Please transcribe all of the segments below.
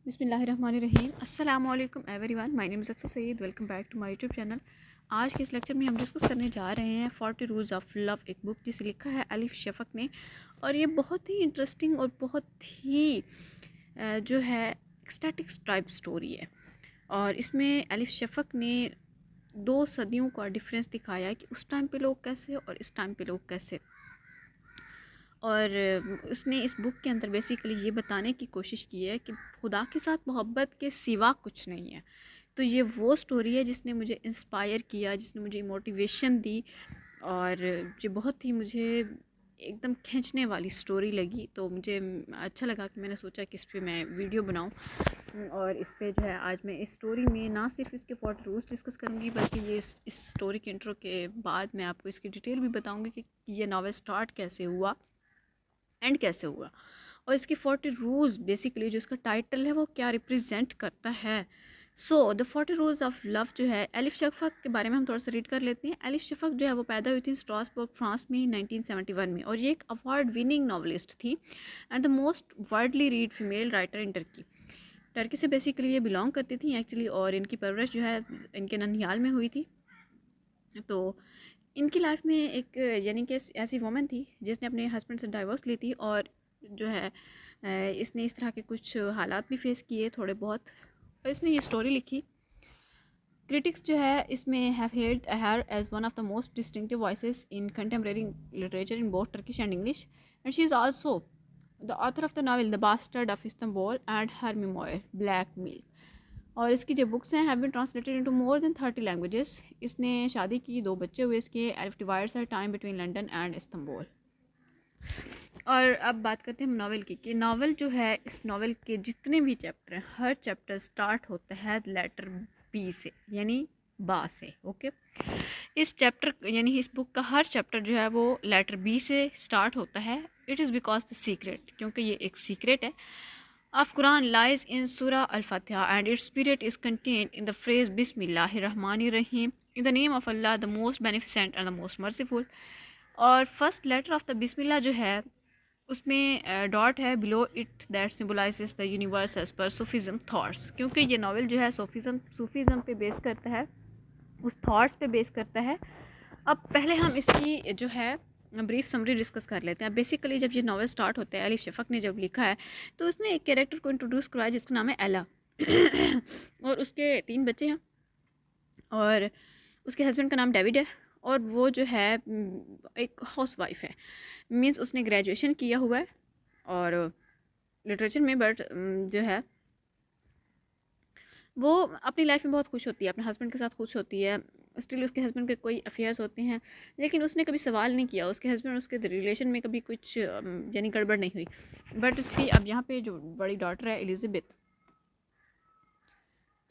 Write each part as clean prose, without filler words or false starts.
बिस्मिल्लाहिर्रहमानिर्रहीम अस्सलाम वालेकुम everyone. My name is Aksar Saeed. Welcome back to my YouTube channel. आज के इस लेक्चर में हम डिस्कस करने जा रहे हैं 40 रूल्स ऑफ लव, एक बुक जिसे लिखा है अलिफ शफ़क़ ने। और ये बहुत ही इंटरेस्टिंग और बहुत ही जो है एक्सटैटिक टाइप स्टोरी है। और इसमें अलिफ शफ़क़ ने 2 सदियों का डिफरेंस दिखाया है कि उस टाइम पे लोग कैसे और इस टाइम पे लोग कैसे। और उसने इस बुक के अंदर बेसिकली ये बताने की कोशिश की है कि खुदा के साथ मोहब्बत के सिवा कुछ नहीं है। तो ये वो स्टोरी है जिसने मुझे इंस्पायर किया, जिसने मुझे मोटिवेशन दी, और ये बहुत ही मुझे एकदम खींचने वाली स्टोरी लगी। तो मुझे अच्छा लगा कि मैंने सोचा कि इस पर मैं वीडियो बनाऊं। और इस पे जो है आज मैं इस स्टोरी में ना सिर्फ इसके 40 रूल्स डिस्कस करूंगी, बल्कि ये इस स्टोरी के इंट्रो के बाद मैं आपको इसकी डिटेल भी बताऊंगी कि ये नावल स्टार्ट कैसे हुआ, एंड कैसे हुआ, और इसकी 40 रूल्स बेसिकली जो इसका टाइटल है वो क्या रिप्रेजेंट करता है। So the 40 rules of love जो है, अलिफ शफ़क़ के बारे में हम थोड़ा सा रीड कर लेते हैं। अलिफ शफ़क़ जो है वो पैदा हुई थी स्ट्रासबर्ग फ्रांस में 1971 में, और ये एक अवार्ड विनिंग नॉवलिस्ट थी and the most widely read female writer in Turkey से बेसिकली ये बिलोंग करती थी एक्चुअली। और इनकी परवरिश जो है इनके ननिहाल में हुई थी। तो इनकी लाइफ में एक यानी कि ऐसी वुमन थी जिसने अपने हस्बैंड से डाइवोर्स ली थी, और जो है इसने इस तरह के कुछ हालात भी फेस किए थोड़े बहुत, और इसने ये स्टोरी लिखी। क्रिटिक्स जो है इसमें have held her as one of the most distinctive voices in contemporary literature in both Turkish and English, and she is also the author of the novel the bastard of Istanbul and her memoir black milk. और इसकी जो books हैं have been translated into more than 30 languages. इसने शादी की, 2 बच्चे हुए इसके। Elif divides her time between London and Istanbul. और अब बात करते हैं हम नावल की, कि नावल जो है, इस नावल के जितने भी चैप्टर हैं, हर चैप्टर स्टार्ट होता है लेटर बी से, यानी बा से। ओके, इस चैप्टर यानी इस बुक का हर चैप्टर जो है वो लेटर बी से स्टार्ट होता है। It is because the secret, क्योंकि ये एक सीक्रेट है, of Quran lies in Surah Al-Fatiha, and its spirit is contained in the phrase Bismillahir-Rahmanir-Rahim, in the name of Allah, the most beneficent and the most merciful। और first letter of the Bismillah जो है उसमें dot है below it that symbolizes the universe as per Sufism thoughts, क्योंकि ये novel जो है Sufism पे बेस करता है, उस थॉट्स पे बेस करता है। अब पहले हम इसकी जो है ब्रीफ समरी डिस्कस कर लेते हैं। बेसिकली जब ये नावल स्टार्ट होता है, अलिफ शफ़क़ ने जब लिखा है, तो उसने एक कैरेक्टर को इंट्रोड्यूस करवाया जिसका नाम है एला और उसके 3 बच्चे हैं, और उसके हस्बैंड का नाम डेविड है, और वो जो है एक हाउस वाइफ है। मीन्स उसने ग्रेजुएशन किया हुआ है और लिटरेचर में, बट जो है वो अपनी लाइफ में बहुत खुश होती है, अपने हस्बैंड के साथ खुश होती है। स्टिल उसके हस्बैंड के कोई अफेयर्स होते हैं, लेकिन उसने कभी सवाल नहीं किया, उसके हस्बैंड उसके रिलेशन में कभी कुछ यानी गड़बड़ नहीं हुई। बट उसकी अब यहाँ पे जो बड़ी डॉटर है एलिज़ाबेथ,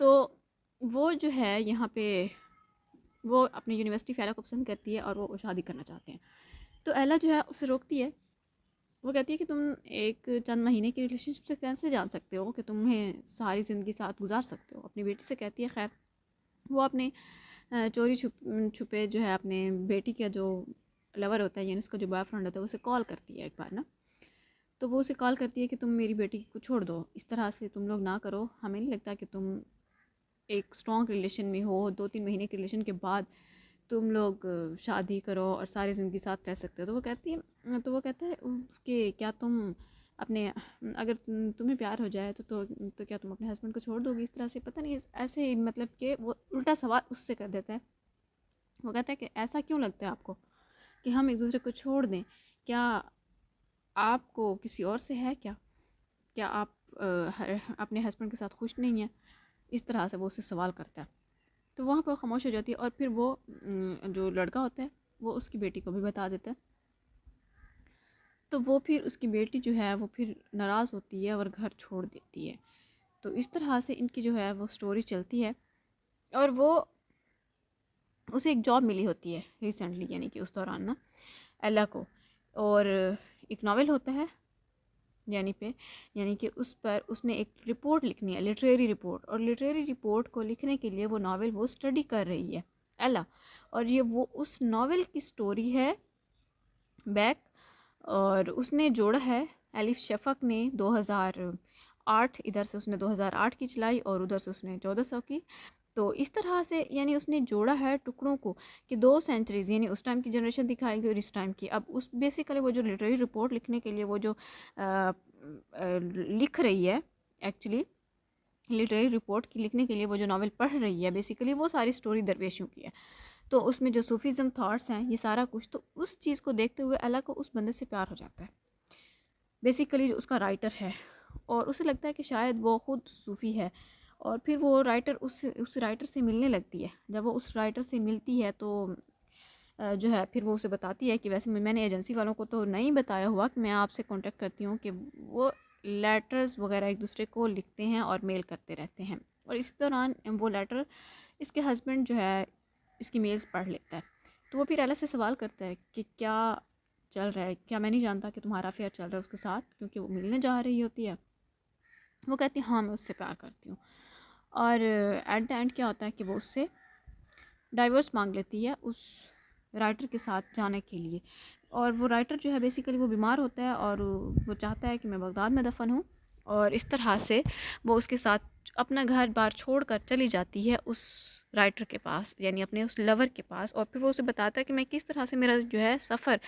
तो वो जो है यहाँ पे वो अपनी यूनिवर्सिटी फ़ेलो को पसंद करती है और वो शादी करना चाहते हैं। तो एला जो है उसे रोकती है। वो कहती है कि तुम एक चंद महीने की रिलेशनशिप से कैसे जान सकते हो कि तुम्हें सारी ज़िंदगी साथ गुजार सकते हो। अपनी बेटी से कहती है। खैर वो अपने चोरी छुपे जो है अपने बेटी का जो लवर होता है, यानी उसका जो बॉयफ्रेंड होता है, उसे कॉल करती है एक बार ना। तो वो उसे कॉल करती है कि तुम मेरी बेटी को छोड़ दो, इस तरह से तुम लोग ना करो, हमें नहीं लगता कि तुम एक स्ट्रॉन्ग रिलेशन में हो, 2-3 महीने के रिलेशन के बाद तुम लोग शादी करो और सारी ज़िंदगी साथ रह सकते हो। तो वो कहता है कि क्या तुम अपने, अगर तुम्हें प्यार हो जाए तो क्या तुम अपने हस्बैंड को छोड़ दोगी, इस तरह से पता नहीं ऐसे ही, मतलब कि वो उल्टा सवाल उससे कर देता है। वो कहता है कि ऐसा क्यों लगता है आपको कि हम एक दूसरे को छोड़ दें, क्या आपको किसी और से है क्या, क्या आप अपने हस्बैंड के साथ खुश नहीं हैं, इस तरह से वो उससे सवाल करता है। तो वहाँ पर खामोश हो जाती है, और फिर वो जो लड़का होता है वो उसकी बेटी को भी बता देता है। तो वो फिर उसकी बेटी जो है वो फिर नाराज़ होती है और घर छोड़ देती है। तो इस तरह से इनकी जो है वो स्टोरी चलती है। और वो उसे एक जॉब मिली होती है रिसेंटली, यानी कि उस दौरान ना एला को, और एक नावल होता है यानी कि उस पर उसने एक रिपोर्ट लिखनी है, लिटरेरी रिपोर्ट, और लिटरेरी रिपोर्ट को लिखने के लिए वो नावल वो स्टडी कर रही है एला। और ये वो उस नावल की स्टोरी है बैक, और उसने जोड़ा है अलिफ शफ़क़ ने 8, इधर से उसने 2008 की चलाई और उधर से उसने 1400 की। तो इस तरह से यानी उसने जोड़ा है टुकड़ों को कि 2 सेंचुरीज़ यानी उस टाइम की जनरेशन दिखाई गई और इस टाइम की। अब उस बेसिकली वो जो लिटरेरी रिपोर्ट लिखने के लिए वो जो लिख रही है, एक्चुअली लिटरेरी रिपोर्ट की लिखने के लिए वो जो नावल पढ़ रही है, बेसिकली वो सारी स्टोरी दरवेशों की है। तो उसमें जो सूफीज़म थॉट्स हैं, ये सारा कुछ, तो उस चीज़ को देखते हुए एला को उस बंदे से प्यार हो जाता है, बेसिकली जो उसका राइटर है। और उसे लगता है कि शायद वो ख़ुद सूफ़ी है। और फिर वो राइटर उस राइटर से मिलने लगती है। जब वो उस राइटर से मिलती है तो जो है फिर वो उसे बताती है कि वैसे मैंने एजेंसी वालों को तो नहीं बताया हुआ कि मैं आपसे कांटेक्ट करती हूँ, कि वो लेटर्स वगैरह एक दूसरे को लिखते हैं और मेल करते रहते हैं। और इस दौरान वो लेटर इसके हस्बैंड जो है इसकी मेल्स पढ़ लेता है। तो वो फिर एला से सवाल करता है कि क्या चल रहा है, क्या मैं नहीं जानता कि तुम्हारा अफेयर चल रहा है उसके साथ, क्योंकि वो मिलने जा रही होती है। वो कहती है हाँ मैं उससे प्यार करती हूँ। और एट द एंड क्या होता है कि वो उससे डाइवोर्स मांग लेती है उस राइटर के साथ जाने के लिए। और वो राइटर जो है बेसिकली वो बीमार होता है और वो चाहता है कि मैं बगदाद में दफन हूँ। और इस तरह से वो उसके साथ अपना घर बार छोड़ कर चली जाती है उस राइटर के पास, यानी अपने उस लवर के पास। और फिर वो उसे बताता है कि मैं किस तरह से मेरा जो है सफ़र,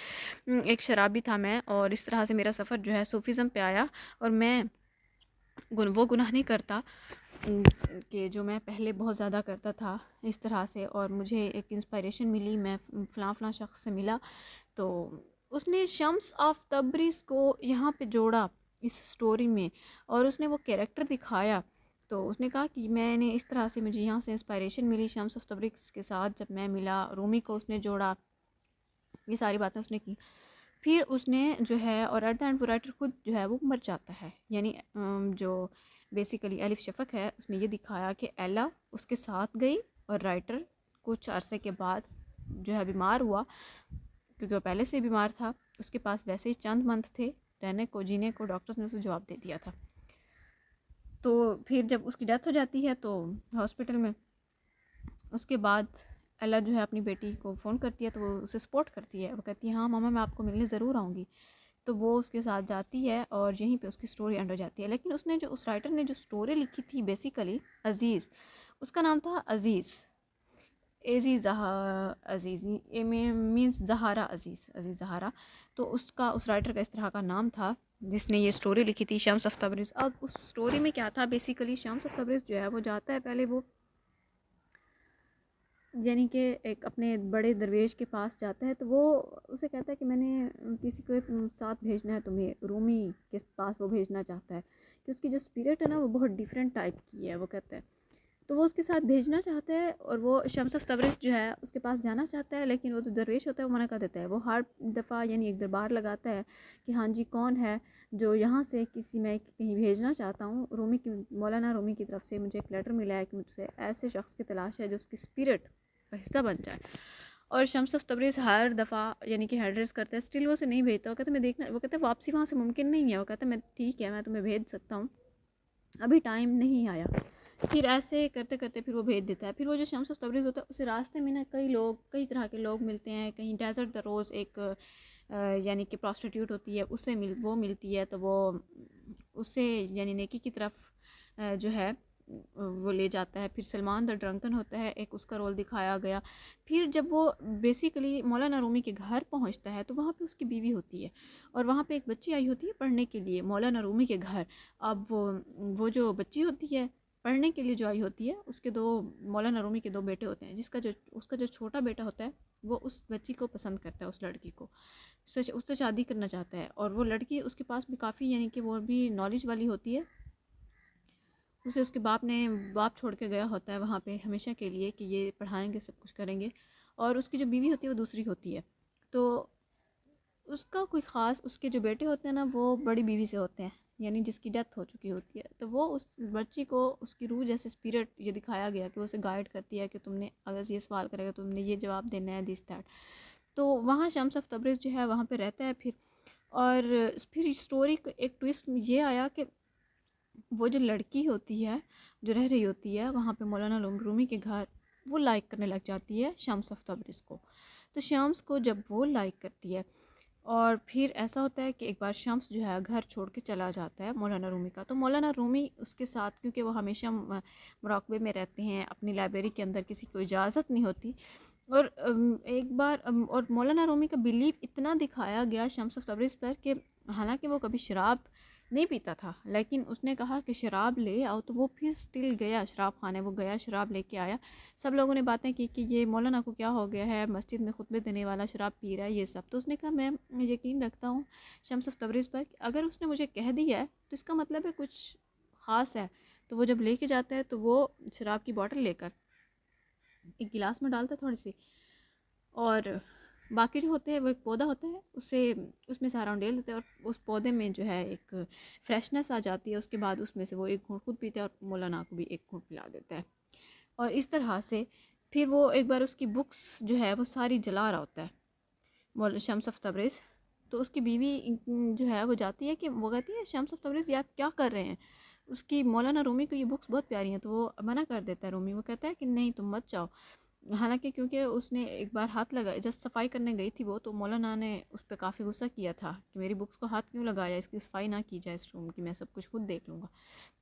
एक शराबी था मैं, और इस तरह से मेरा सफ़र जो है सूफीज़म पे आया। और मैं वो गुनाह नहीं करता कि जो मैं पहले बहुत ज़्यादा करता था इस तरह से। और मुझे एक इंस्पायरेशन मिली, मैं फ़लाँ शख्स से मिला। तो उसने शम्स ऑफ तबरीज़ को यहाँ पे जोड़ा इस स्टोरी में, और उसने वो कैरेक्टर दिखाया। तो उसने कहा कि मैंने इस तरह से, मुझे यहाँ से इंस्पायरेशन मिली शम्स ऑफ तबरीज़ के साथ जब मैं मिला। रूमी को उसने जोड़ा, ये सारी बातें उसने की। फिर उसने जो है, और एट द एंड वो राइटर खुद जो है वो मर जाता है। यानी जो बेसिकली एलिफ शफ़क़ है उसने ये दिखाया कि एला उसके साथ गई और राइटर कुछ अरसे के बाद जो है बीमार हुआ, क्योंकि वो पहले से बीमार था। उसके पास वैसे ही चंद मंथ थे रहने को, जीने को, डॉक्टर्स ने उसे जवाब दे दिया था। तो फिर जब उसकी डेथ हो जाती है तो हॉस्पिटल में, उसके बाद एला जो है अपनी बेटी को फ़ोन करती है तो वो उसे सपोर्ट करती है। वो कहती है हाँ मामा मैं आपको मिलने ज़रूर आऊँगी। तो वो उसके साथ जाती है और यहीं पे उसकी स्टोरी एंड हो जाती है। लेकिन उसने जो, उस राइटर ने जो स्टोरी लिखी थी बेसिकली अज़ीज़, उसका नाम था अज़ीज़, एज़ी ज़हा अज़ीज़, ए मीन्स ज़हारा, अज़ीज़ ज़हारा। तो उसका, उस राइटर का इस तरह का नाम था जिसने ये स्टोरी लिखी थी शम्स ऑफ तबरीज़। अब उस स्टोरी में क्या था, बेसिकली शम्स ऑफ तबरीज़ जो है वो जाता है, पहले वो यानी कि एक अपने बड़े दरवेश के पास जाता है। तो वो उसे कहता है कि मैंने किसी को एक साथ भेजना है तुम्हें, रूमी के पास वो भेजना चाहता है कि उसकी जो स्पिरिट है ना वो बहुत डिफरेंट टाइप की है, वो कहता है। तो वो उसके साथ भेजना चाहता है और वो शम्स ऑफ तबरेज़ जो है उसके पास जाना चाहता है, लेकिन वो तो दरवेश होता है, वो मना कर देता है। वो हर दफ़ा यानी एक दरबार लगाता है कि हाँ जी कौन है जो यहाँ से किसी, मैं कहीं भेजना चाहता हूँ, रूमी की, मौलाना रूमी की तरफ से मुझे एक लेटर मिला है कि मुझसे ऐसे शख्स की तलाश है जो उसकी स्पिरिट का हिस्सा बन जाए। और शम्स ऑफ तबरेज़ हर दफ़ा यानी कि हेड रेस करता है, स्टिल वो उसे नहीं भेजता। वो कहता है मैं देखना, वो कहता है वापसी वहाँ से मुमकिन नहीं है। वो कहता है मैं ठीक है मैं तुम्हें भेज सकता हूँ, अभी टाइम नहीं आया। फिर ऐसे करते करते फिर वो भेज देता है। फिर वो जो शम्स ऑफ तबरेज़ होता है उसे रास्ते में ना कई लोग, कई तरह के लोग मिलते हैं। कहीं डेजर्ट द रोज़ एक यानी कि प्रॉस्टिट्यूट होती है, उससे वो मिलती है। तो वो उससे यानी नेकी की तरफ जो है वो ले जाता है। फिर सलमान द ड्रंकन होता है, एक उसका रोल दिखाया गया। फिर जब वो बेसिकली मौलाना रूमी के घर पहुंचता है तो वहाँ पे उसकी बीवी होती है और वहाँ पे एक बच्ची आई होती है पढ़ने के लिए मौलाना रूमी के घर। अब वो जो बच्ची होती है पढ़ने के लिए जो आई होती है, उसके दो, मौलाना रूमी के दो बेटे होते हैं, जिसका जो, उसका जो छोटा बेटा होता है वो उस बच्ची को पसंद करता है, उस लड़की को, उससे शादी करना चाहता है। और वो लड़की उसके पास भी काफ़ी यानी कि वो भी नॉलेज वाली होती है। उसे उसके बाप छोड़ के गया होता है वहाँ पे हमेशा के लिए कि ये पढ़ाएंगे, सब कुछ करेंगे। और उसकी जो बीवी होती है वो दूसरी होती है। तो उसका कोई ख़ास, उसके जो बेटे होते हैं ना वो बड़ी बीवी से होते हैं, यानी जिसकी डेथ हो चुकी होती है। तो वो उस बच्ची को उसकी रूह जैसे स्पिरिट ये दिखाया गया कि वो उसे गाइड करती है कि तुमने अगर ये सवाल करेगा तो तुमने ये जवाब देना है, दिस दैट। तो वहाँ शम्स ऑफ तबरेज़ जो है वहाँ पे रहता है फिर। और फिर स्टोरी को एक ट्विस्ट में ये आया कि वो जो लड़की होती है जो रह रही होती है वहाँ पे मौलाना रूमी के घर, वो लाइक करने लग जाती है शम्स ऑफ तबरेज़ को। तो शम्स को जब वो लाइक करती है और फिर ऐसा होता है कि एक बार शम्स जो है घर छोड़ के चला जाता है मौलाना रूमी का। तो मौलाना रूमी उसके साथ, क्योंकि वो हमेशा मुराकबे में रहते हैं, अपनी लाइब्रेरी के अंदर किसी को इजाज़त नहीं होती। और एक बार और मौलाना रूमी का बिलीव इतना दिखाया गया शम्स तबरेज़ पर कि हालांकि वो कभी शराब नहीं पीता था, लेकिन उसने कहा कि शराब ले आओ, तो वो फिर स्टिल गया शराब खाने। वो गया, शराब लेके आया। सब लोगों ने बातें की कि ये मौलाना को क्या हो गया है, मस्जिद में खुतबे देने वाला शराब पी रहा है, ये सब। तो उसने कहा मैं यकीन रखता हूँ शम्स तबरेज़ पर, अगर उसने मुझे कह दिया है तो इसका मतलब है कुछ ख़ास है। तो वो जब लेके जाता है तो वो शराब की बोतल लेकर एक गिलास में डालता है थोड़ी सी, और बाकी जो होते हैं वो एक पौधा होता है, उसे उसमें सारा उंडेल देते हैं, और उस पौधे में जो है एक फ्रेशनेस आ जाती है। उसके बाद उसमें से वो एक घूंट खुद पीते हैं और मौलाना को भी एक घूंट पिला देता है। और इस तरह से फिर वो एक बार उसकी बुक्स जो है वो सारी जला रहा होता है मौलाना शम्स तबरेज़। तो उसकी बीवी जो है वो जाती है, कि वो कहती है शम्स तबरेज़ ये आप क्या कर रहे हैं। उसकी मौलाना रूमी को ये बुक्स बहुत प्यारी हैं, तो वो मना कर देता है रूमी। वो कहता है कि नहीं तुम मत जाओ। हालांकि क्योंकि उसने एक बार हाथ लगाया, जस्ट सफाई करने गई थी वो, तो मौलाना ने उस पर काफ़ी गुस्सा किया था कि मेरी बुक्स को हाथ क्यों लगाया, इसकी सफाई ना की जाए इस रूम की, मैं सब कुछ खुद देख लूँगा।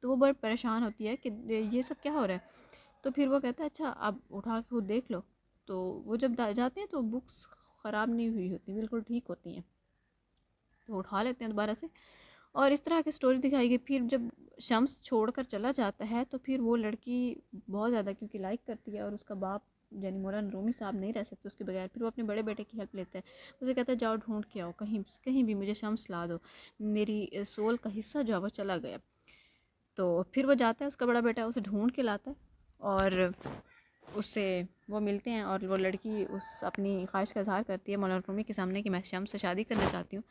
तो वो बहुत परेशान होती है कि ये सब क्या हो रहा है। तो फिर वो कहता है अच्छा आप उठा के खुद देख लो। तो वो जब जाते हैं तो बुक्स ख़राब नहीं हुई होती, बिल्कुल ठीक होती हैं। तो उठा लेते हैं दोबारा से, और इस तरह की स्टोरी दिखाई गई। फिर जब शम्स छोड़कर चला जाता है तो फिर वो लड़की बहुत ज़्यादा क्योंकि लाइक करती है, और उसका बाप यानी मौलाना रूमी साहब नहीं रह सकते उसके बगैर। फिर वो अपने बड़े बेटे की हेल्प लेता है। उसे कहता है जाओ ढूंढ के आओ, कहीं कहीं भी मुझे शम्स ला दो, मेरी सोल का हिस्सा जो है वो चला गया। तो फिर वो जाता है, उसका बड़ा बेटा उसे ढूंढ के लाता है, और उससे वो मिलते हैं। और वो लड़की उस अपनी ख्वाहिश का इजहार करती है मौलाना रूमी के सामने कि मैं शम्स से शादी करना चाहती हूँ।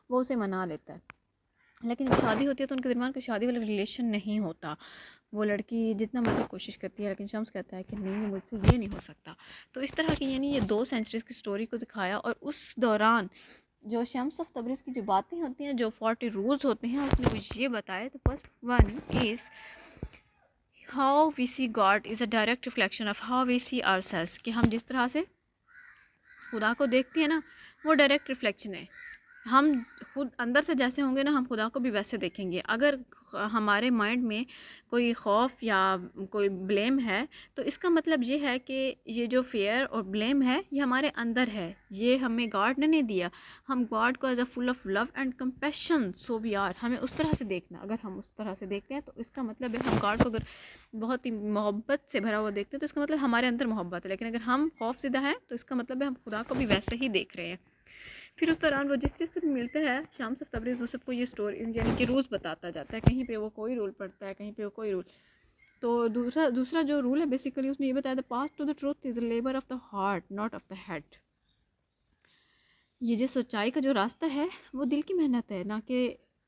वो उसे मना लेता है, लेकिन जब शादी होती है तो उनके दरमियान कोई शादी वाला रिलेशन नहीं होता। वो लड़की जितना मर्ज़ी कोशिश करती है, लेकिन शम्स कहता है कि नहीं मुझसे ये नहीं हो सकता। तो इस तरह की यानी ये 2 सेंचुरीज़ की स्टोरी को दिखाया। और उस दौरान जो शम्स ऑफ तबरीज़ की जो बातें होती हैं, जो 40 रूल्स होते हैं, उसने मुझे ये बताया। तो first one is how we see God is a direct reflection of how we see ourselves, कि हम जिस तरह से खुदा को देखते हैं ना, वो डायरेक्ट रिफ्लेक्शन है। हम खुद अंदर से जैसे होंगे ना, हम खुदा को भी वैसे देखेंगे। अगर हमारे माइंड में कोई खौफ या कोई ब्लेम है, तो इसका मतलब ये है कि ये जो फेयर और ब्लेम है ये हमारे अंदर है, ये हमें गॉड ने नहीं दिया। हम गॉड को as a full of love and compassion so we are, हमें उस तरह से देखना। अगर हम उस तरह से देखते हैं तो इसका मतलब है, हम गॉड को अगर बहुत ही मोहब्बत से भरा हुआ देखते हैं तो इसका मतलब हमारे अंदर मोहब्बत है। लेकिन अगर हम खौफ ज़दा हैं तो इसका मतलब है हम खुदा को भी वैसे ही देख रहे हैं। फिर उस दौरान वो जिस चीज़ से मिलते हैं शम्स ऑफ तबरीज़, वो सबको ये स्टोरी यानी कि रूल्स बताता जाता है। कहीं पे वो कोई रूल पढ़ता है, कहीं पे वो कोई रूल। तो दूसरा दूसरा जो रूल है बेसिकली उसने ये बताया, the path to the truth is labour of the heart not of the head. ये जो सच्चाई का जो रास्ता है वो दिल की मेहनत है, ना कि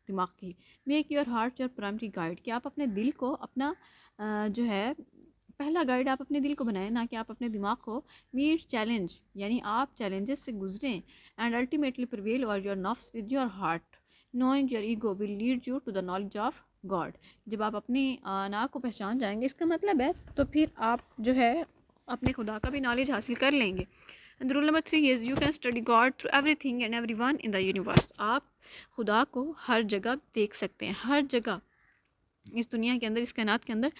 दिमाग की। Make your heart your primary guide, कि आप अपने दिल को अपना जो है पहला गाइड आप अपने दिल को बनाएं, ना कि आप अपने दिमाग को। मीट चैलेंज, यानी आप चैलेंजेस से गुजरें। And ultimately prevail over your नफ्स with your heart, knowing your ego will lead you to the knowledge of God. जब आप अपनी नाक को पहचान जाएंगे, इसका मतलब है तो फिर आप जो है अपने खुदा का भी नॉलेज हासिल कर लेंगे। And rule number 3 is you can study God through everything and everyone in the universe. आप खुदा को हर जगह देख सकते हैं, हर जगह इस दुनिया के अंदर, इस कायनात के अंदर।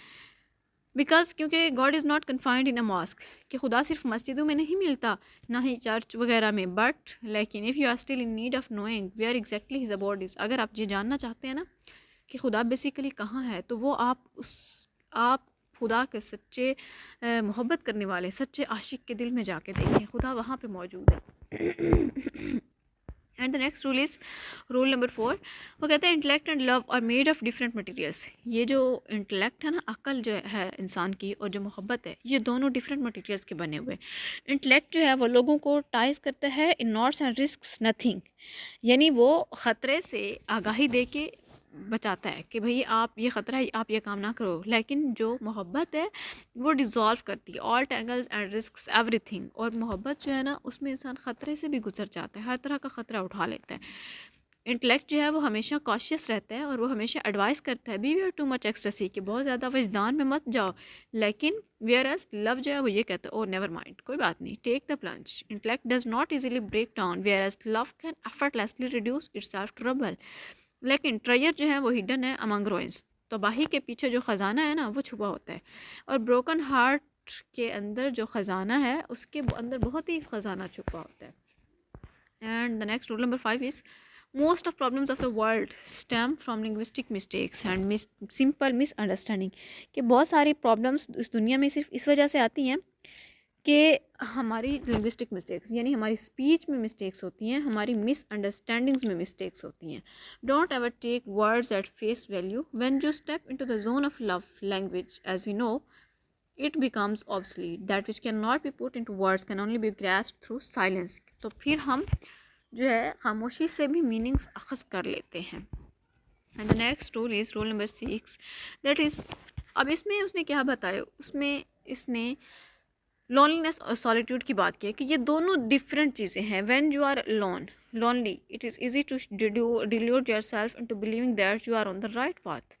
बिकॉज क्योंकि God is not confined in a mosque, कि खुदा सिर्फ मस्जिदों में नहीं मिलता, ना ही चर्च वगैरह में। बट लेकिन if you are still in need of knowing where exactly his abode is, अगर आप ये जानना चाहते हैं ना कि खुदा बेसिकली कहाँ है, तो वो आप खुदा के सच्चे मोहब्बत करने वाले सच्चे आशिक के दिल में जाके देखें, खुदा वहाँ पे मौजूद है। And the next rule is rule number 4। वो कहते हैं intellect and love are made of different materials. ये जो इंटेलेक्ट है ना, अक्ल जो है इंसान की, और जो मोहब्बत है, ये दोनों डिफरेंट मटेरियल्स के बने हुए। इंटेलेक्ट जो है वो लोगों को टाइज करता है इन नॉट्स एंड रिस्क्स नथिंग, यानी वो ख़तरे से आगाही दे के बचाता है कि भाई आप ये ख़तरा है, आप ये काम ना करो। लेकिन जो मोहब्बत है वो डिज़ोल्व करती है all tangles and risks everything. और मोहब्बत जो है ना, उसमें इंसान ख़तरे से भी गुजर जाता है, हर तरह का ख़तरा उठा लेता है। इंटेलेक्ट जो है वो हमेशा कॉशियस रहता है और वो हमेशा एडवाइस करता है बीवियर टू मच एक्सटेसी कि बहुत ज़्यादा वजदान में मत जाओ। लेकिन वेयर एज लव जो है वो ये कहता है ओ नेवर माइंड, कोई बात नहीं, take the plunge. Intellect does not easily break down whereas love can effortlessly reduce itself to rubble. लेकिन ट्रेजर जो है वो हिडन है अमंग रोइंस, तबाही के पीछे जो ख़जाना है ना वो छुपा होता है। और ब्रोकन हार्ट के अंदर जो ख़जाना है उसके अंदर बहुत ही ख़जाना छुपा होता है। And the next rule number 5 is most of problems of the world stem from linguistic mistakes and simple misunderstanding। कि बहुत सारी problems इस दुनिया में सिर्फ इस वजह से आती हैं कि हमारी linguistic mistakes यानी हमारी speech में mistakes होती हैं, हमारी misunderstandings में mistakes होती हैं। Don't ever take words at face value। When you step into the zone of love language, as we know, it becomes obsolete। That which cannot be put into words can only be grasped through silence। तो फिर हम जो है खामोशी से भी meanings अखज़ कर लेते हैं। And the next rule is rule number 6, that is, अब इसमें उसने क्या बताया, उसमें इसने लोनलीनेस और सॉलिट्यूड की बात की है कि ये दोनों डिफरेंट चीज़ें हैं। When you are lonely it is easy to delude yourself into believing that you are on the right path.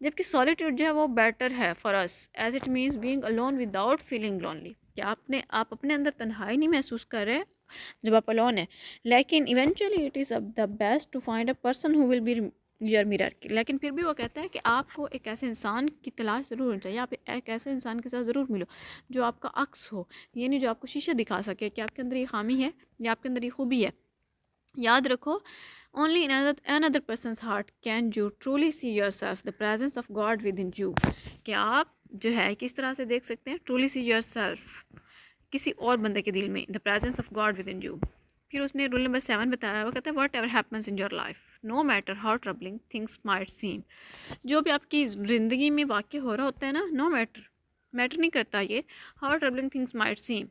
जबकि सॉलिट्यूड जो है वो बेटर है for us as it means being alone without feeling lonely. कि आप अपने अंदर तन्हाई नहीं महसूस कर रहे जब आप अलोन है। लेकिन eventually it is the best to find a person who will be your mirror. लेकिन फिर भी वो कहता है कि आपको एक ऐसे इंसान की तलाश ज़रूर होनी चाहिए, आप एक ऐसे इंसान के साथ ज़रूर मिलो जो आपका अक्स हो, ये नहीं जो आपको शीशा दिखा सके कि आपके अंदर ये खामी है या आपके अंदर ये खूबी है। याद रखो, only in another persons heart can you truly see your self the presence of God within you. कि आप जो है किस तरह से देख सकते हैं, ट्रूली सी योर सेल्फ किसी और बंदे के दिल में, the presence of God within you. फिर उसने रूल नंबर 7 बताया, वो कहता है whatever happens in your life no matter how troubling things might seem. जो भी आपकी ज़िंदगी में वाक़ हो रहा होता है ना, नो मैटर नहीं करता ये हाउ ट्रबलिंग थिंग्स माइट सीम,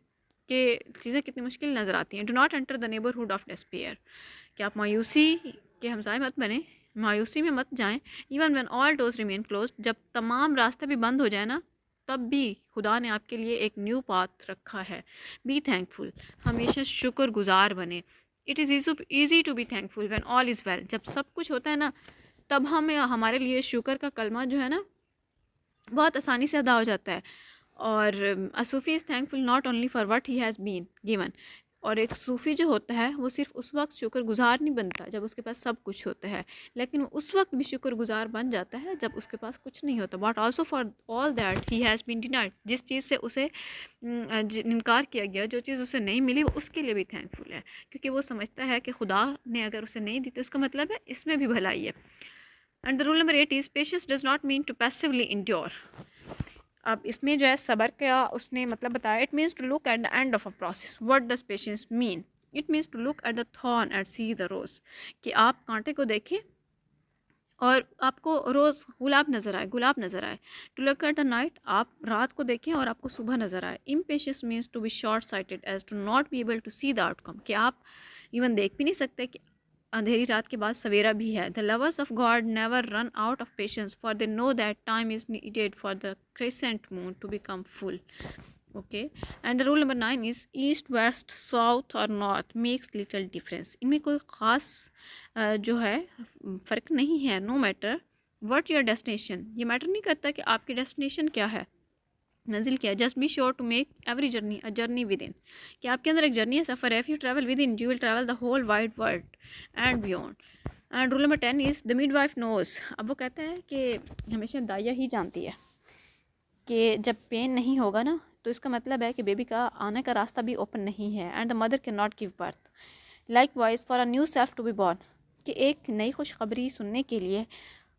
कि चीज़ें कितनी मुश्किल नज़र आती हैं। Do not enter the neighbourhood of despair. कि आप मायूसी के हमसाए मत बने, मायूसी में मत जाएं। Even when all doors remain close, जब तमाम रास्ते भी बंद हो जाए ना, तब भी खुदा ने आपके लिए एक न्यू पाथ रखा है। बी थैंकफुल, हमेशा शुक्रगुजार बने। It is easy to be thankful when all is well. जब सब कुछ होता है ना, तब हमारे लिए शुक्र का कलमा जो है ना बहुत आसानी से अदा हो जाता है। और a Sufi is thankful not only for what he has been given. और एक सूफ़ी जो होता है वो सिर्फ उस वक्त शुक्रगुजार नहीं बनता जब उसके पास सब कुछ होता है, लेकिन उस वक्त भी शुक्रगुजार बन जाता है जब उसके पास कुछ नहीं होता। But also for all that he has been denied, जिस चीज़ से उसे इनकार किया गया, जो चीज़ उसे नहीं मिली, वो उसके लिए भी थैंकफुल है, क्योंकि वो समझता है कि खुदा ने अगर उसे नहीं दी तो उसका मतलब है इसमें भी भलाई है। And the rule number 8 is patience does not mean to passively endure. अब इसमें जो है सबर का उसने मतलब बताया, it means to look at the end of a process. What does patience mean? It means to look at the thorn and see the rose. कि आप कांटे को देखें और आपको रोज़ गुलाब नज़र आए। To look at the night, आप रात को देखें और आपको सुबह नज़र आए। Impatience means to be short sighted as to not be able to see the outcome. कि आप इवन देख भी नहीं सकते कि अंधेरी रात के बाद सवेरा भी है। The lovers of God never run out of patience for they know that time is needed for the crescent moon to become full. Okay. And the rule number 9 is east west south और north makes little difference. इनमें कोई ख़ास जो है फ़र्क नहीं है। No matter what your destination, ये मैटर नहीं करता कि आपकी डेस्टिनेशन क्या है, मंजिल क्या है। Just be sure to make every journey a journey within. कि आपके अंदर एक जर्नी है, सफ़र है। If you travel within you will travel the whole wide world and beyond. And rule number 10 is the midwife knows. अब वो कहता है कि हमेशा दाइया ही जानती है कि जब पेन नहीं होगा ना, तो इसका मतलब है कि बेबी का आने का रास्ता भी ओपन नहीं है। And the mother can not give birth. Likewise for a new self to be born. कि एक नई खुशखबरी सुनने के लिए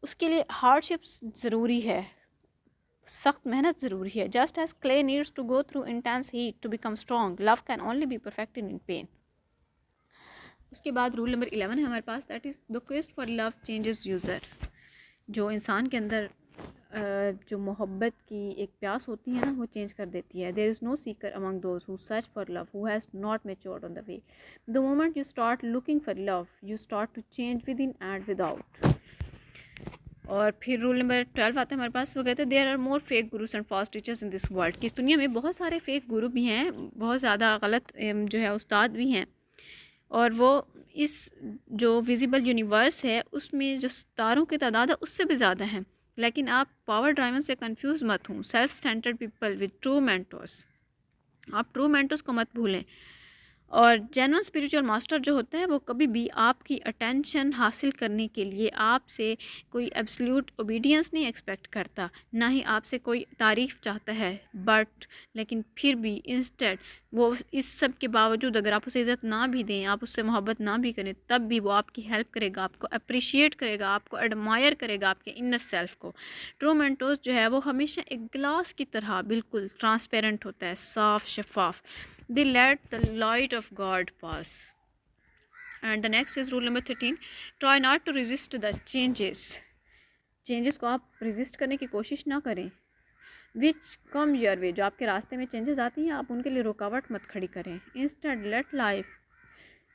उसके लिए हार्डशिप्स ज़रूरी है, सख्त मेहनत ज़रूरी है। Just as clay needs to go through intense heat to become strong, love can only be perfected in pain. उसके बाद रूल नंबर 11 है हमारे पास, that is the quest for love changes us. जो इंसान के अंदर जो मोहब्बत की एक प्यास होती है ना, वो चेंज कर देती है। There is no seeker among those who search for love who has not matured on the way. The moment you start looking for love you start to change within and without. और फिर rule number 12 आता है हमारे पास, वो कहते हैं there are more fake gurus and false teachers in this world. कि इस दुनिया में बहुत सारे फेक गुरु भी हैं, बहुत ज़्यादा गलत जो है उस्ताद भी हैं। और वो इस जो विजिबल यूनिवर्स है उसमें जो तारों की तादाद है उससे भी ज़्यादा है। लेकिन आप पावर ड्राइवन से कंफ्यूज मत हों। Self standard people with true mentors, आप ट्रू मेंटर्स को मत भूलें। और जेन्युइन स्पिरिचुअल मास्टर जो होता है वो कभी भी आपकी अटेंशन हासिल करने के लिए आपसे कोई एब्सोल्यूट ओबीडियंस नहीं एक्सपेक्ट करता, ना ही आपसे कोई तारीफ़ चाहता है, बट लेकिन फिर भी इंस्टेड वो इस सब के बावजूद अगर आप उसे इज़्ज़त ना भी दें, आप उससे मोहब्बत ना भी करें, तब भी वो आपकी हेल्प करेगा, आपको अप्रिशिएट करेगा, आपको एडमायर करेगा आपके इनर सेल्फ को। ट्रू मेंटोर्स जो है वो हमेशा एक ग्लास की तरह बिल्कुल ट्रांसपेरेंट होता है, साफ शफाफ। They let the light of God pass. And the next is rule number 13. Try not to resist the changes. Changes को आप resist करने की कोशिश ना करें. Which come your way. जो आपके रास्ते में changes आती हैं आप उनके लिए रुकावट मत खड़ी करें. Instead, let life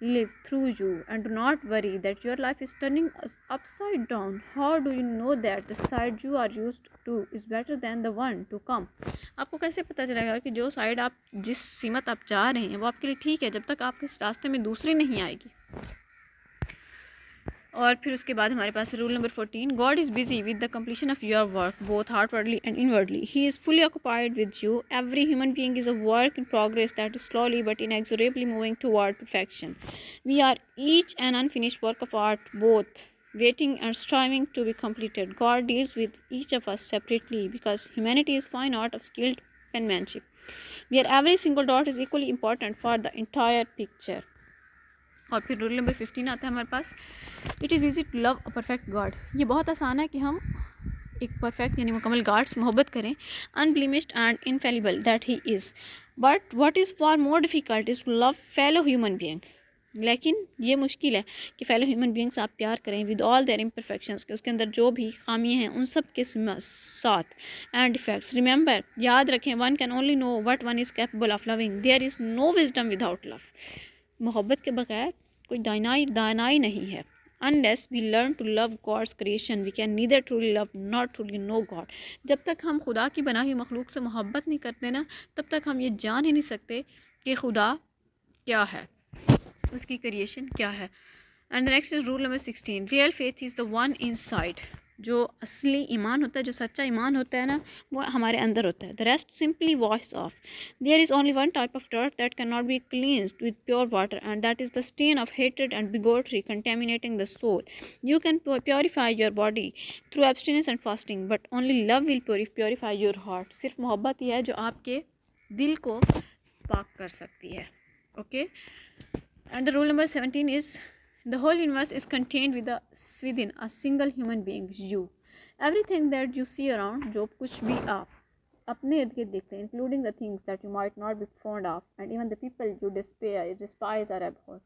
live through you and do not worry that your life is turning upside down. How do you know that the side you are used to is better than the one to come? आपको कैसे पता चलेगा कि जो side आप जिस सीमत आप जा रहे हैं वो आपके लिए ठीक है जब तक आपके इस रास्ते में दूसरी नहीं आएगी। और फिर उसके बाद हमारे पास rule number 14, God is busy with the completion of your work both outwardly and inwardly. He is fully occupied with you. Every human being is a work in progress that is slowly but inexorably moving toward perfection. We are each an unfinished work of art both waiting and striving to be completed. God deals with each of us separately because humanity is fine art of skilled penmanship, where every single dot is equally important for the entire picture. और फिर rule number 15 आता है हमारे पास, it is easy to love a perfect God. ये बहुत आसान है कि हम एक परफेक्ट यानी मुकम्मल गॉड से मोहब्बत करें, unblemished and infallible that he is. But what is far more difficult is to love fellow human being. लेकिन ये मुश्किल है कि फेलो ह्यूमन बीइंग्स आप प्यार करें विद ऑल देयर इम्परफेक्शंस, के उसके अंदर जो भी खामियां हैं उन सब के साथ एंड डिफेक्ट्स। रिमेंबर, याद रखें, one can only know what one is capable of loving. There is no wisdom without love. मोहब्बत के बगैर कोई दानाई नहीं है। Unless we learn to love God's creation we can neither truly love not truly know God. जब तक हम खुदा की बनाई हुई मखलूक से मोहब्बत नहीं करते ना, तब तक हम ये जान ही नहीं सकते कि खुदा क्या है, उसकी क्रिएशन क्या है। And the next is rule number 16, real faith is the one inside. जो असली ईमान होता है, जो सच्चा ईमान होता है ना, वो हमारे अंदर होता है। The rest simply wash off. There is only one type of dirt that can not be cleansed with pure water and that is the stain of hatred and bigotry contaminating the soul. You can purify your body through abstinence and fasting but only love will purify your heart. सिर्फ मोहब्बत ही है जो आपके दिल को पाक कर सकती है। Okay. And the rule number 17 is the whole universe is contained within a single human being, you. Everything that you see around, जो कुछ भी आप अपने इर्द गिर्द देखते हैं, including the things that you might not be fond of, and even the people you despise or abhor,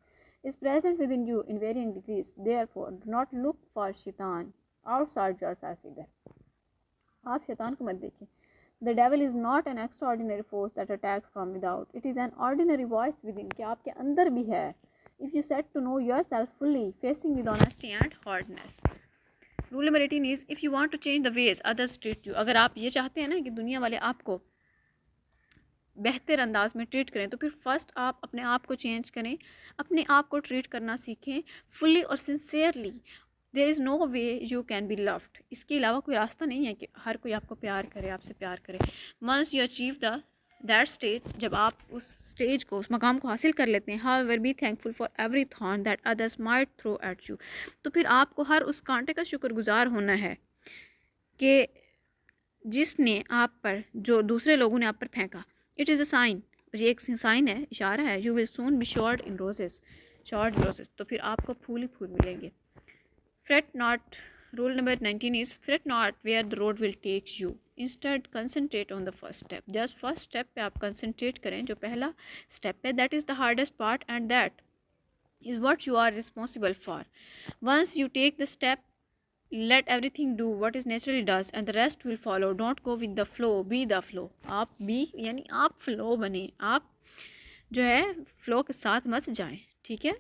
is present within you in varying degrees. Therefore, do not look for shaitan outside yourself either. आप शैतान को मत देखिए। The devil is not an extraordinary force that attacks from without. It is an ordinary voice within, कि आपके अंदर भी है. If you set to know yourself fully, facing with honesty and hardness. Rule number 18 is, if you want to change the ways others treat you. अगर आप ये चाहते हैं ना कि दुनिया वाले आपको बेहतर अंदाज में ट्रीट करें, तो फिर फर्स्ट आप अपने आप को चेंज करें, अपने आप को ट्रीट करना सीखें फुल्ली और sincerely. There is no way you can be loved. इसके अलावा कोई रास्ता नहीं है कि हर कोई आपको प्यार करे, आपसे प्यार करे। Once you achieve that stage, जब आप उस स्टेज को, उस मकाम को हासिल कर लेते हैं, however be thankful for every thorn that others might throw at you. तो फिर आपको हर उस कांटे का शुक्रगुजार होना है कि जिसने आप पर, जो दूसरे लोगों ने आप पर फेंका। इट इज़ अ साइन, ये एक साइन है, इशारा है। You will soon be shard in roses, तो फिर आपको फूल ही फूल मिलेंगे। Fret not. Rule number 19 is, fret not where the road will take you. Instead, concentrate on the first step. Just first step पे आप concentrate करें, जो पहला step है, that is the hardest part and that is what you are responsible for. Once you take the step, let everything do what it naturally does and the rest will follow. Don't go with the flow, be the flow. आप be यानी आप flow बने, आप जो है flow के साथ मत जाएं, ठीक है।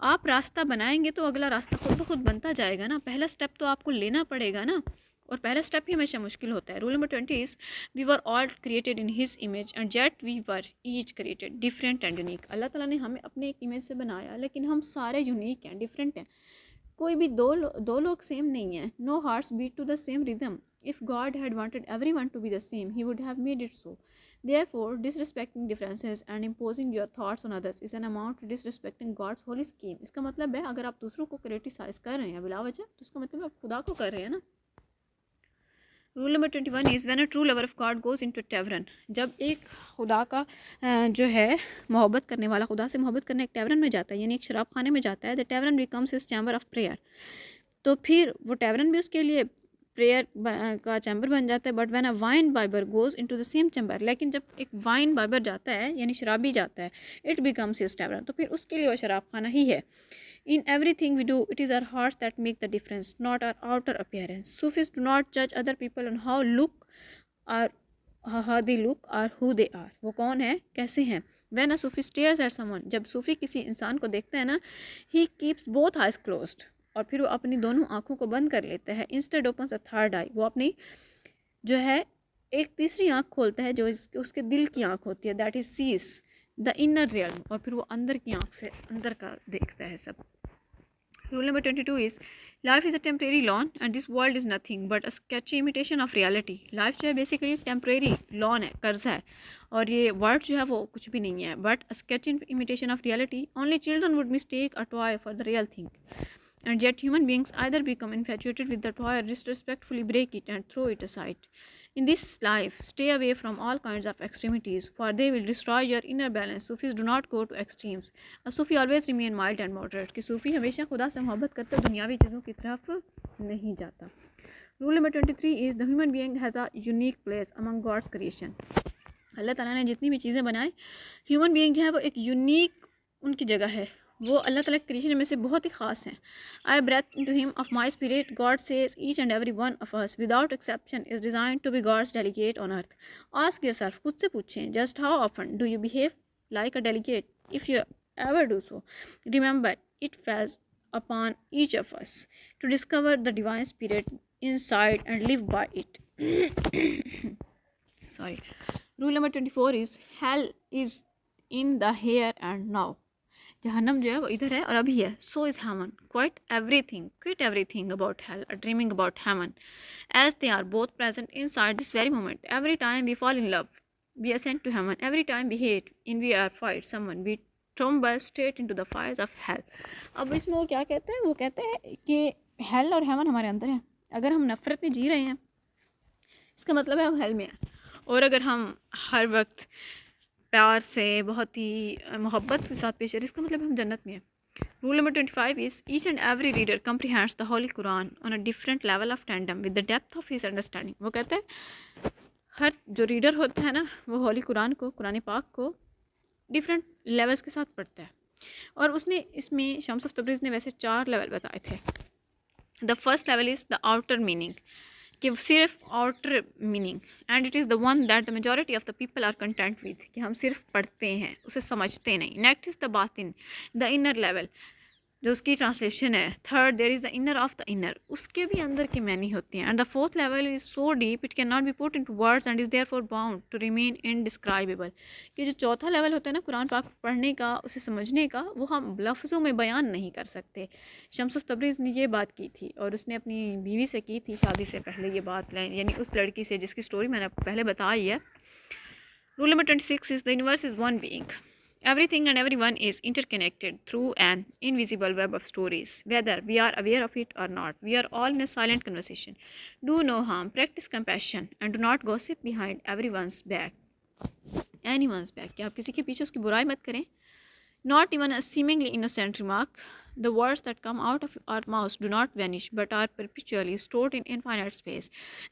आप रास्ता बनाएंगे तो अगला रास्ता खुद ब खुद बनता जाएगा ना। पहला स्टेप तो आपको लेना पड़ेगा ना। और पहला स्टेप ही हमेशा मुश्किल होता है। Rule number 20 is we were all created in his image and yet we were each created different and unique. Allah ताला ने हमें अपने एक इमेज से बनाया, लेकिन हम सारे यूनिक हैं, डिफरेंट हैं। कोई भी दो लोग सेम नहीं है। No hearts beat to the same rhythm. If God had wanted everyone to be the same he would have made it so. Therefore disrespecting differences and imposing your thoughts on others is an amount to disrespecting God's holy scheme. इसका मतलब है अगर आप दूसरों को criticise कर रहे हैं बिला वजह, तो इसका मतलब आप खुदा को कर रहे हैं ना। Rule number 21 is when a true lover of God goes into tavern. जब एक खुदा का जो है मोहब्बत करने वाला खुदा से मोहब्बत करने एक टैवरन में जाता है, यानी एक शराब खाने में जाता है, the tavern becomes his chamber of prayer. तो फिर वो टैवरन भी उसके लिए प्रेयर का चैम्बर बन जाता है। But when a wine bibber goes into the same chamber, लेकिन जब एक वाइन बाइबर जाता है यानी शराबी जाता है, इट बिकम्स हिज टैवरन, तो फिर उसके लिए वो शराब खाना ही है। In everything we do, it is our hearts that make the difference, not our outer appearance. Sufis do not judge other people on how they look or who they are. वो कौन है, कैसे हैं। When a Sufi stares at someone, जब सूफी किसी इंसान को देखता है ना, he keeps both eyes closed, और फिर वो अपनी दोनों आँखों को बंद कर लेता है। Instead opens a third eye, वो अपनी जो है एक तीसरी आँख खोलता है जो उसके दिल की आँख होती है, that is sees the inner real, और फिर वो अंदर की आँख से अंदर का देखता है सब। Rule number 22 is life is a temporary lawn and this world is nothing but a sketchy imitation of reality. Life जो है बेसिकली एक टेम्प्रेरी लॉन है, कर्जा है, और ये वर्ल्ड जो है वो कुछ भी नहीं है but a sketchy imitation of reality. Only children would mistake a toy for the real thing, and yet human beings either become infatuated with the toy or disrespectfully break it and throw it aside. In this life, stay away from all kinds of extremities, for they will destroy your inner balance. Sufis do not go to extremes. A Sufi always remain mild and moderate. कि सूफी हमेशा खुदा से मोहब्बत करता, दुनियावी चीज़ों की तरफ नहीं जाता। Rule number 23 is the human being has a unique place among God's creation. अल्लाह ताला ने जितनी भी चीज़ें बनाई, ह्यूमन बीइंग जो है वो एक यूनिक उनकी जगह है, वो अल्लाह ताला क्रिएशन में से बहुत ही ख़ास हैं। I breathe into him of my spirit, God says each and every one of us without exception is design to be God's delegate on earth. Ask yourself, खुद से पूछें, just how often do you behave like a delegate. If you ever do so, remember it falls upon each of us to discover the divine spirit inside and live by it. Sorry. Rule number 24 is hell is in the here and now. जहन्नम जो है वो इधर है और अभी है. So is heaven. Quit everything about hell or dreaming about heaven, as they are both present inside this very moment. Every time we fall in love, we ascend to heaven. Every time we hate, we are fight someone, we tumble straight into the fires of hell. अब इसमें वो क्या कहते हैं, वो कहते हैं कि हेल और हेवन हमारे अंदर है. अगर हम नफ़रत में जी रहे हैं, इसका मतलब है हम हेल में हैं. और अगर हम हर वक्त प्यार से बहुत ही मोहब्बत के साथ पेश है, इसका मतलब हम जन्नत में हैं. Rule number 25 is each and every reader comprehends the Holy Quran on a different level of tandem with the depth of his understanding. वो कहते हैं हर जो रीडर होता है ना, वो होली कुरान को, कुरान पाक को डिफरेंट लेवल्स के साथ पढ़ता है. और उसने इसमें शम्स ऑफ तबरीज़ ने वैसे 4 लेवल बताए थे. The first level is the outer meaning, कि सिर्फ outer meaning, and it is the one that the majority of the people are content with, कि हम सिर्फ पढ़ते हैं, उसे समझते नहीं. नेक्स्ट इज़ द बातिन, द इनर लेवल, जो उसकी ट्रांसलेशन है. Third, there is the inner of the inner, उसके भी अंदर की मैनी होती हैं. And the fourth level is so deep it can not be put into words and is therefore bound to remain indescribable. कि जो चौथा लेवल होता है ना कुरान पाक पढ़ने का, उसे समझने का, वो हम लफ्ज़ों में बयान नहीं कर सकते. शम्स ऑफ तबरीज़ ने ये बात की थी, और उसने अपनी बीवी से की थी शादी से पहले ये बात, यानी उस लड़की से जिसकी स्टोरी मैंने पहले बताई है. Rule number 26 is the universe is one being. Everything and everyone is interconnected through an invisible web of stories, whether we are aware of it or not. We are all in a silent conversation. Do no harm, practice compassion, and do not gossip behind anyone's back. कि आप किसी के पीछे उसकी बुराई मत करें. Not even a seemingly innocent remark. The words that come out of our mouths do not vanish, but are perpetually stored in infinite space,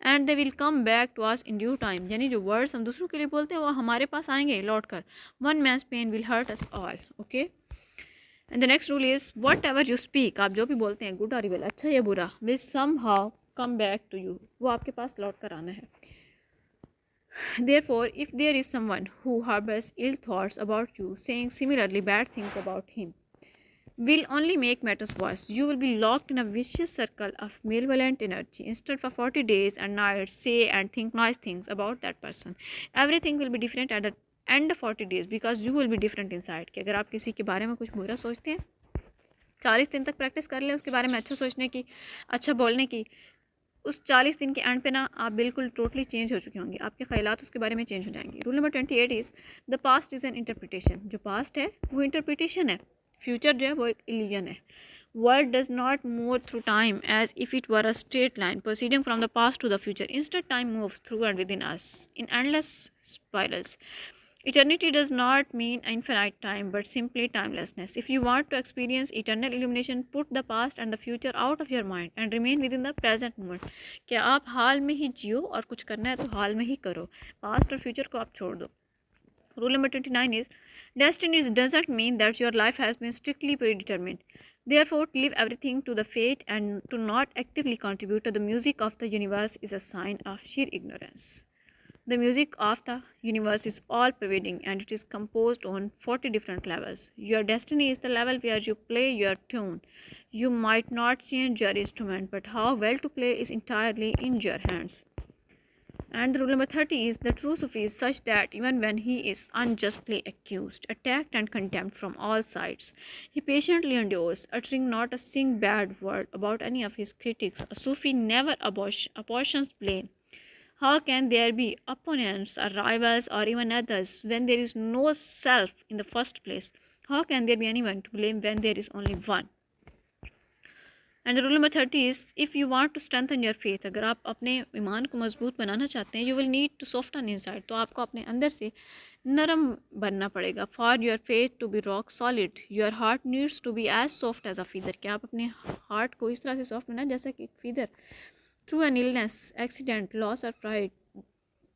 and they will come back to us in due time. यानी जो words हम दूसरों के लिए बोलते हैं वो हमारे पास आएंगे लौट कर. One man's pain will hurt us all. Okay. And the next rule is whatever you speak, आप जो भी बोलते हैं, good or evil, अच्छा या बुरा, will somehow come back to you. वो आपके पास लौट कर आना है. Therefore, if there is someone who harbors ill thoughts about you, saying similarly bad things about him, will only make matters worse. You will be locked in a vicious circle of malevolent energy. Instead, for 40 days and nights, say and think nice things about that person. Everything will be different at the end of 40 days because you will be different inside. कि अगर आप किसी के बारे में कुछ बुरा सोचते हैं, 40 दिन तक प्रैक्टिस कर लें उसके बारे में अच्छा सोचने की, अच्छा बोलने की, उस 40 दिन के एंड पे ना आप बिल्कुल टोटली चेंज हो चुके होंगे, आपके ख्यालात उसके बारे में चेंज हो जाएंगे। Rule number 28 is the past is an interpretation. जो पास्ट है वो इंटरप्रिटेशन है, फ्यूचर जो है वो एक इल्यूजन है। World does not move through time as if it were a straight line proceeding from the past to the future. Instead time moves through and within us in endless spirals. Eternity does not mean infinite time but simply timelessness. If you want to experience eternal illumination, put the past and the future out of your mind and remain within the present moment. क्या आप हाल में ही जियो और कुछ करना है तो हाल में ही करो, पास्ट और फ्यूचर को आप छोड़ दो। Rule number 29 is destiny doesn't mean that your life has been strictly predetermined. Therefore, to leave everything to the fate and to not actively contribute to the music of the universe is a sign of sheer ignorance. The music of the universe is all pervading and it is composed on 40 different levels. Your destiny is the level where you play your tune. You might not change your instrument, but how well to play is entirely in your hands. And rule number 30 is the true Sufi is such that even when he is unjustly accused, attacked, and condemned from all sides, he patiently endures, uttering not a single bad word about any of his critics. A Sufi never apportions blame. How can there be opponents or rivals or even others when there is no self in the first place? How can there be anyone to blame when there is only one? And the rule number 30 is if you want to strengthen your faith, अगर आप अपने ईमान को मजबूत बनाना चाहते हैं, you will need to soften inside. तो आपको अपने अंदर से नरम बनना पड़ेगा. For your faith to be rock solid, your heart needs to be as soft as a feather. कि आप अपने heart को इस तरह से soft बनाए जैसा कि एक feather. Through an illness, accident, loss or pride,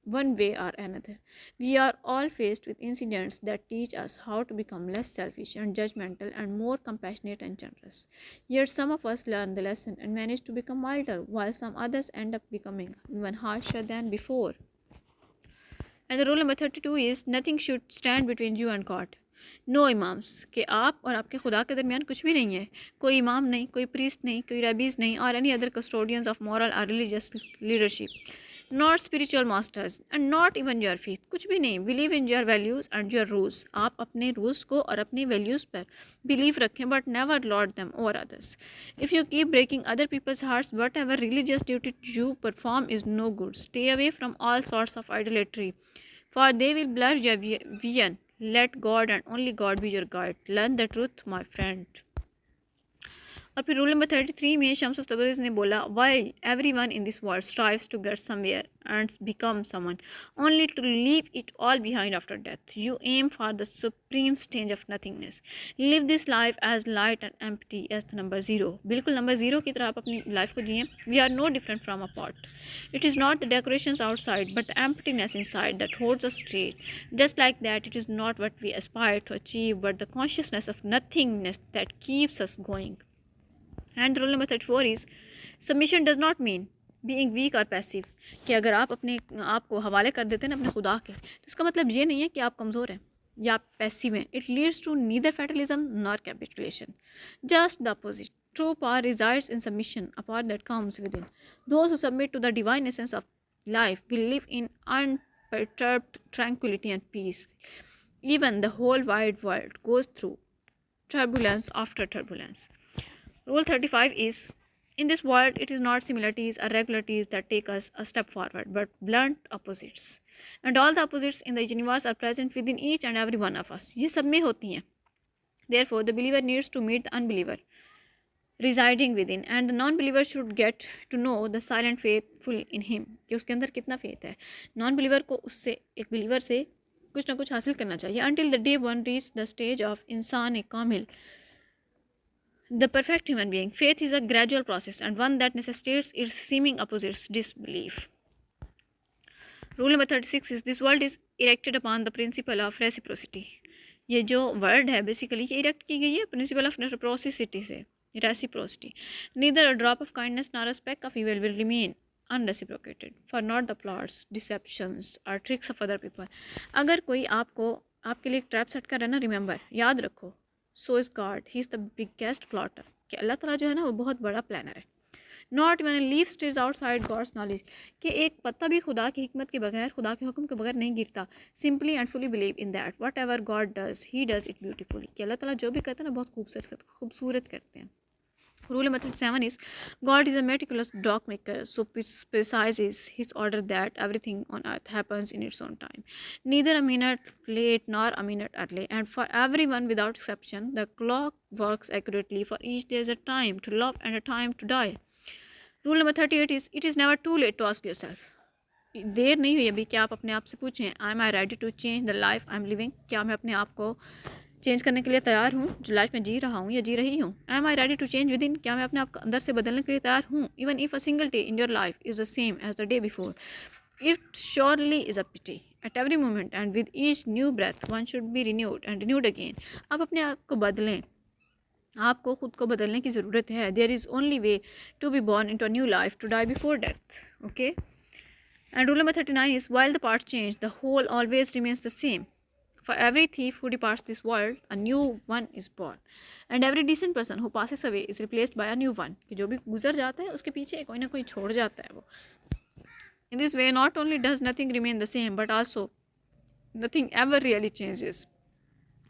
one way or another, we are all faced with incidents that teach us how to become less selfish and judgmental and more compassionate and generous. Yet some of us learn the lesson and manage to become milder, while some others end up becoming even harsher than before. And the rule number 32 is nothing should stand between you and God. No imams, कि आप और आपके खुदा के दरमियान कुछ भी नहीं है, कोई इमाम नहीं, कोई प्रीस्ट नहीं, कोई रबीज़ नहीं और any other custodians of moral or religious leadership, not spiritual masters and not even your faith, कुछ भी नहीं। Believe in your values and your rules, आप अपने रूल्स को और अपनी वैल्यूज़ पर बिलीव रखें but never lord them over others. If you keep breaking other people's hearts, whatever religious duty you perform is no good. Stay away from all sorts of idolatry, for they will blur your vision. Let God and only God be your guide. Learn the truth, my friend. और फिर rule number 33 में Shams of Tabriz ने बोला why everyone in this world strives to get somewhere and become someone only to leave it all behind after death, you aim for the supreme stage of nothingness, live this life as light and empty as the number zero. बिल्कुल number zero की तरह आप अपनी life को जिए। We are no different from a pot, it is not the decorations outside but the emptiness inside that holds us straight. Just like that it is not what we aspire to achieve but the consciousness of nothingness that keeps us going. And rule number 34 is submission does not mean being weak और passive, कि अगर आप अपने आप को हवाले कर देते हैं ना अपने खुदा के, तो इसका मतलब ये नहीं है कि आप कमज़ोर हैं या आप पैसिव हैं। It leads to neither fatalism nor capitulation, just the opposite. True power resides in submission, a power that comes within. Those who submit to the divine essence of life will live in unperturbed tranquility and peace. Even the whole wide world goes through turbulence after turbulence. Rule 35 is in this world it is not similarities or regularities that take us a step forward but blunt opposites, and all the opposites in the universe are present within each and every one of us. ये सब में होती हैं. Therefore the believer needs to meet the unbeliever residing within, and the non-believer should get to know the silent faithful in him, कि उसके अंदर कितना faith है। नॉन बिलीवर को उससे एक बिलीवर से कुछ ना कुछ हासिल करना चाहिए। until the day one reach the stage of इंसान कामिल, the perfect human being. Faith is a gradual process and one that necessitates its seeming opposites, disbelief. Rule number 36 is this world is erected upon the principle of reciprocity. ये जो word है basically ये erect की गई है principle of reciprocity से, reciprocity. Neither a drop of kindness nor a speck of evil will remain unreciprocated, for not the plots, deceptions or tricks of other people. अगर कोई आपको आपके लिए ट्रैप सेट कर रहा है ना, रिमेंबर, याद रखो, so is God, he is the biggest plotter, कि अल्लाह ताला जो है ना वो बहुत बड़ा प्लानर है। Not even a leaf stage outside God's knowledge, कि एक पत्ता भी खुदा की हिकमत के बगैर, खुदा के हुक्म के बगैर नहीं गिरता। Simply and fully believe in that what ever God does he does it beautifully, कि अल्लाह ताला जो भी करते हैं ना बहुत खूबसूरत करते हैं। Rule number 37 is God is a meticulous dog maker, so precise is his order that everything on earth happens in its own time. Neither a minute late nor a minute early. And for everyone without exception, the clock works accurately. For each there is a time to love and a time to die. Rule number 38 is it is never too late to ask yourself. देर नहीं हुई अभी कि आप अपने आप से पूछें, I am I ready to change the life I am living, क्या मैं अपने आप को चेंज करने के लिए तैयार हूँ जो लाइफ में जी रहा हूँ या जी रही हूँ। Am I ready to change within, क्या मैं अपने आप को अंदर से बदलने के लिए तैयार हूँ। Even if a single day in your life is the same as the day before, it surely is a pity at every moment and with each new breath one should be renewed and renewed again. आप अपने आप को बदलें, आपको खुद को बदलने की ज़रूरत है। There is only way to be born into a new life, to die before death. Okay, and rule number 39 is while the parts change, the whole always remains the same. For every thief who departs this world, a new one is born. And every decent person who passes away is replaced by a new one. कि जो भी गुजर जाता है उसके पीछे कोई ना कोई छोड़ जाता है वो। In this way, not only does nothing remain the same, but also nothing ever really changes.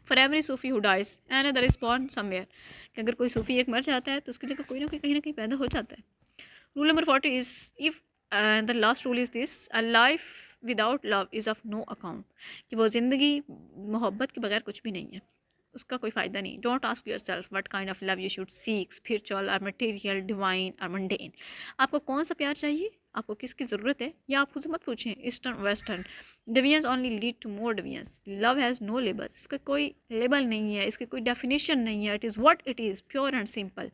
For every Sufi who dies, another is born somewhere. कि अगर कोई सूफी एक मर जाता है तो उसकी जगह कोई ना कोई कहीं ना कहीं पैदा हो जाता है। Rule number 40 is if and the last rule is this, a life without love is of no account, कि वो ज़िंदगी मोहब्बत के बगैर कुछ भी नहीं है, उसका कोई फ़ायदा नहीं। Don't ask your self what kind of love you should seek, spiritual और मटेरियल, डिवाइन और मंडेन। आपको कौन सा प्यार चाहिए, आपको किसकी ज़रूरत है, या आप खुद से मत पूछें eastern western. Deviance only lead to more deviance. Love has no labels, इसका कोई लेबल नहीं है, इसकी कोई डेफिनेशन नहीं है। It is what it is, pure and simple.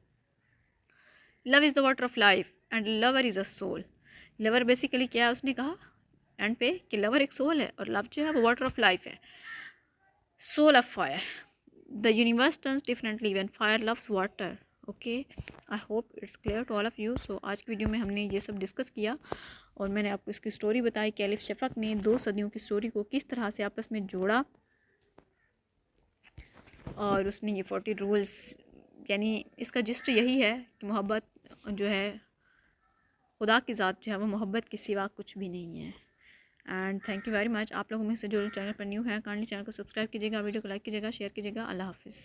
Love is the water of life and lover is a soul. Lover basically क्या है, उसने कहा एंड पे कि लवर एक सोल है और लव जो है वो वाटर ऑफ लाइफ है, soul of fire. The universe turns differently when fire loves water. Okay, I hope it's clear to all of you. So आज की वीडियो में हमने ये सब डिस्कस किया और मैंने आपको इसकी स्टोरी बताई कि अलिफ शफ़क़ ने 2 सदियों की स्टोरी को किस तरह से आपस में जोड़ा और उसने ये 40 रूल्स, यानी इसका जिस्ट यही है कि मोहब्बत जो है, खुदा की ज़ात जो है वो मोहब्बत के सिवा कुछ भी नहीं है। And thank you very much. आप लोगों में से जो चैनल पर न्यू है काइंडली चैनल को सब्सक्राइब कीजिएगा, वीडियो को लाइक कीजिएगा, शेयर कीजिएगा। अल्लाह हाफिज़।